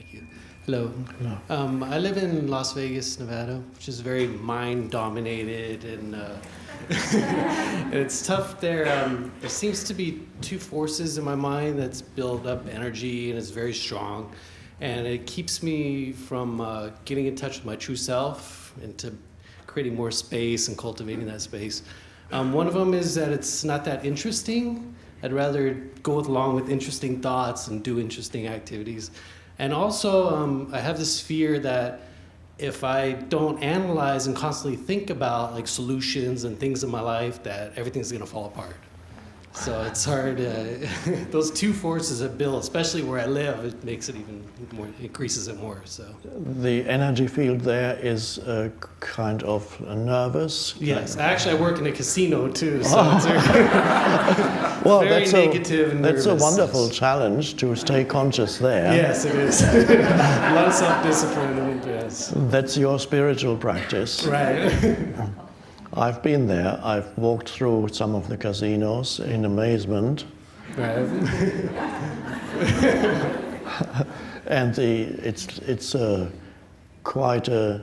Thank you. Hello. No. I live in Las Vegas, Nevada, which is very mind-dominated, and it's tough there. There seems to be two forces in my mind that's build up energy and is very strong, and it keeps me from getting in touch with my true self and to creating more space and cultivating that space. One of them is that it's not that interesting. I'd rather go along with interesting thoughts and do interesting activities. And also, I have this fear that if I don't analyze and constantly think about like solutions and things in my life, that everything's gonna fall apart. So it's hard. Those two forces that build, especially where I live, it makes it even more, increases it more. So the energy field there is kind of nervous. yes, actually, I work in a casino too. So it's well, very negative and that's nervous. a wonderful challenge to stay conscious there. Yes, it is. A lot of self-discipline. Yes. That's your spiritual practice. Right. I've been there. I've walked through some of the casinos in amazement. Right. And it's quite a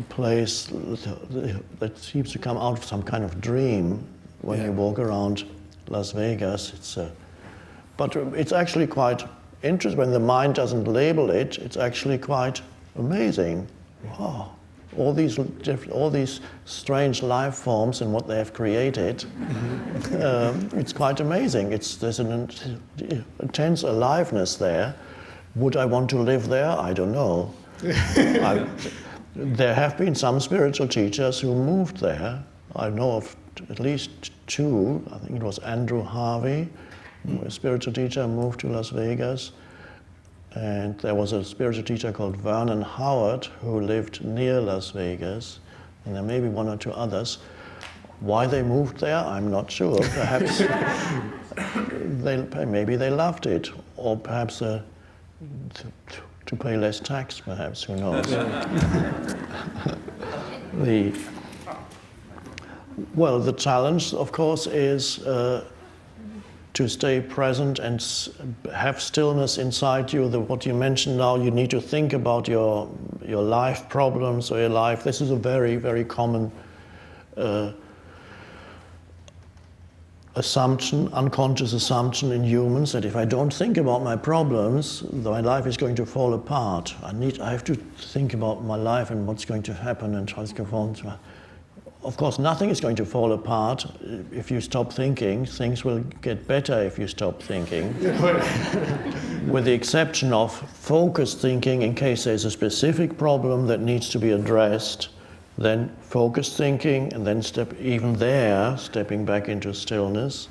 place that seems to come out of some kind of dream when you walk around Las Vegas. But it's actually quite interesting when the mind doesn't label it. It's actually quite amazing. Wow. All these strange life forms and what they have created, it's quite amazing. There's an intense aliveness there. Would I want to live there? I don't know. There have been some spiritual teachers who moved there. I know of at least two. I think it was Andrew Harvey, a spiritual teacher, moved to Las Vegas. And there was a spiritual teacher called Vernon Howard who lived near Las Vegas, and there may be one or two others. Why they moved there, I'm not sure. Perhaps maybe they loved it, or perhaps to pay less tax, perhaps, who knows. The challenge, of course, is to stay present and have stillness inside you. What you mentioned now, you need to think about your life problems or your life. This is a very, very common assumption, unconscious assumption in humans, that if I don't think about my problems, my life is going to fall apart. I have to think about my life and what's going to happen and what's going on. Of course, nothing is going to fall apart if you stop thinking. Things will get better if you stop thinking. With the exception of focused thinking, in case there's a specific problem that needs to be addressed, then focused thinking, and then stepping back into stillness.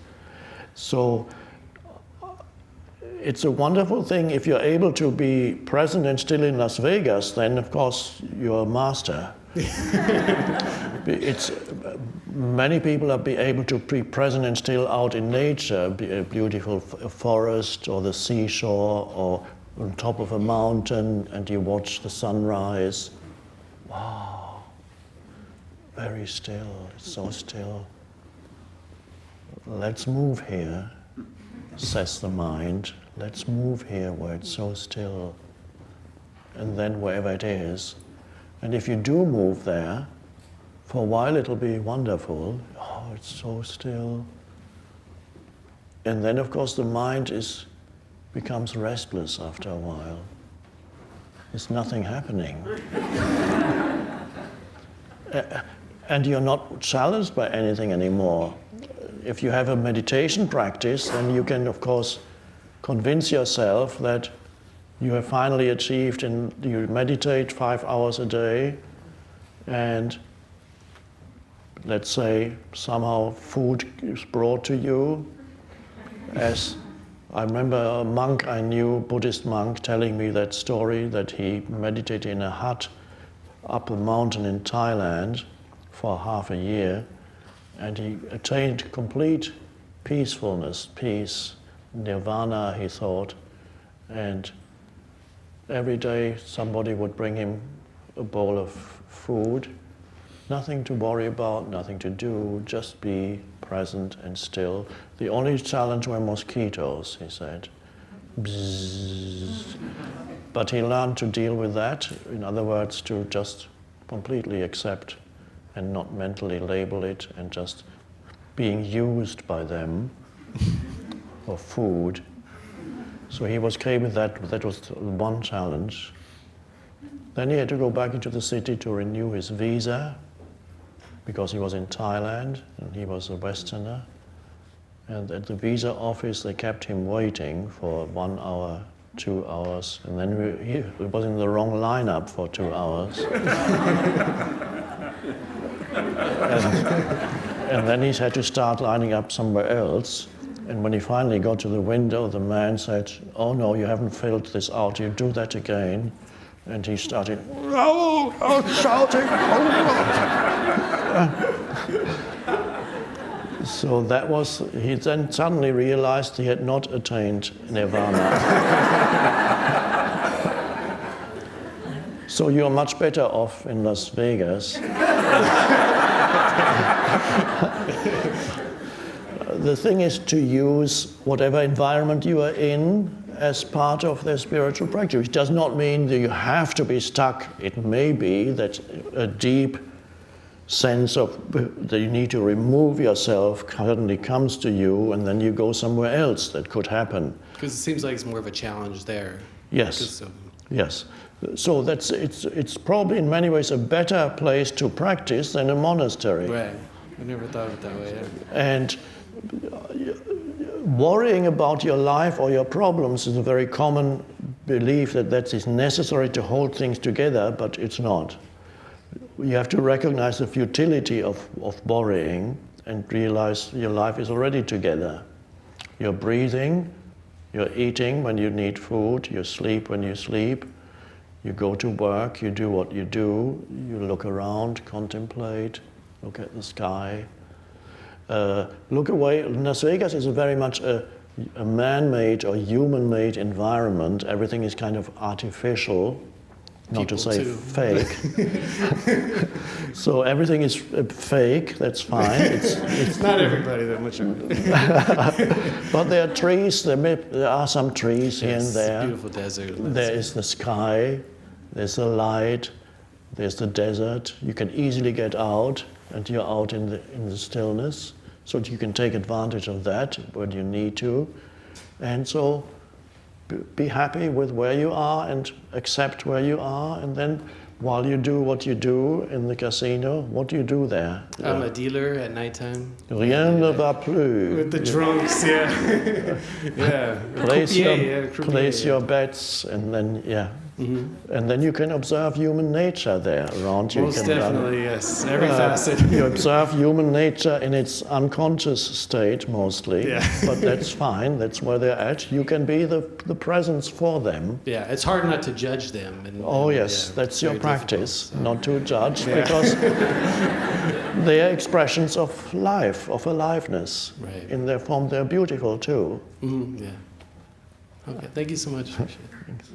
So it's a wonderful thing if you're able to be present and still in Las Vegas, then of course you're a master. Many people are able to be present and still out in nature, a beautiful forest or the seashore or on top of a mountain, and you watch the sunrise. Wow, very still, it's so still. Let's move here, says the mind. Let's move here where it's so still. And then wherever it is. And if you do move there, for a while it'll be wonderful. Oh, it's so still. And then, of course, the mind becomes restless after a while. There's nothing happening. And you're not challenged by anything anymore. If you have a meditation practice, then you can, of course, convince yourself that you have finally achieved, and you meditate 5 hours a day, and let's say somehow food is brought to you. As I remember a monk I knew, Buddhist monk, telling me that story that he meditated in a hut up a mountain in Thailand for half a year, and he attained complete peacefulness, peace, nirvana, he thought, and every day somebody would bring him a bowl of food, nothing to worry about, nothing to do, just be present and still. The only challenge were mosquitoes, he said. bzzz. But he learned to deal with that. In other words, to just completely accept and not mentally label it and just being used by them for food. So he was okay with that. That was one challenge. Then he had to go back into the city to renew his visa because he was in Thailand and he was a Westerner. And at the visa office, they kept him waiting for 1 hour, 2 hours, and then he was in the wrong lineup for 2 hours. and then he had to start lining up somewhere else. And when he finally got to the window, the man said, "Oh no, you haven't filled this out, you do that again." And he started, shouting. So that was, he then suddenly realized he had not attained nirvana. So you're much better off in Las Vegas. The thing is to use whatever environment you are in as part of their spiritual practice. It does not mean that you have to be stuck. It may be that a deep sense of that you need to remove yourself suddenly comes to you, and then you go somewhere else. That could happen. Because it seems like it's more of a challenge there. Yes. Yes. So it's probably in many ways a better place to practice than a monastery. Right. I never thought of it that way. Yeah. And worrying about your life or your problems is a very common belief that is necessary to hold things together, but it's not. You have to recognize the futility of worrying and realize your life is already together. You're breathing, you're eating when you need food, you sleep when you sleep, you go to work, you do what you do, you look around, contemplate, look at the sky. Look away. Las Vegas is very much a man-made or human-made environment. Everything is kind of artificial, not to say fake. So everything is fake, that's fine. It's not everybody that much of it. But there are trees, there are some trees here and there. It's a beautiful desert. There is the sky, there's the light, there's the desert. You can easily get out, and you're out in the stillness, so that you can take advantage of that when you need to. And so be happy with where you are and accept where you are, and then while you do what you do in the casino, what do you do there? I'm a dealer at nighttime. Rien ne va plus. With the drunks, yeah. Yeah. Place your bets, and then, and then you can observe human nature there around you. Most definitely, yes. Every facet. You observe human nature in its unconscious state mostly, but that's fine. That's where they're at. You can be the presence for them. Yeah, it's hard not to judge them. Yes, that's your practice, not to judge, because they're expressions of life, of aliveness. Right. In their form, they're beautiful too. Yeah. Okay, thank you so much. Appreciate it. Thanks.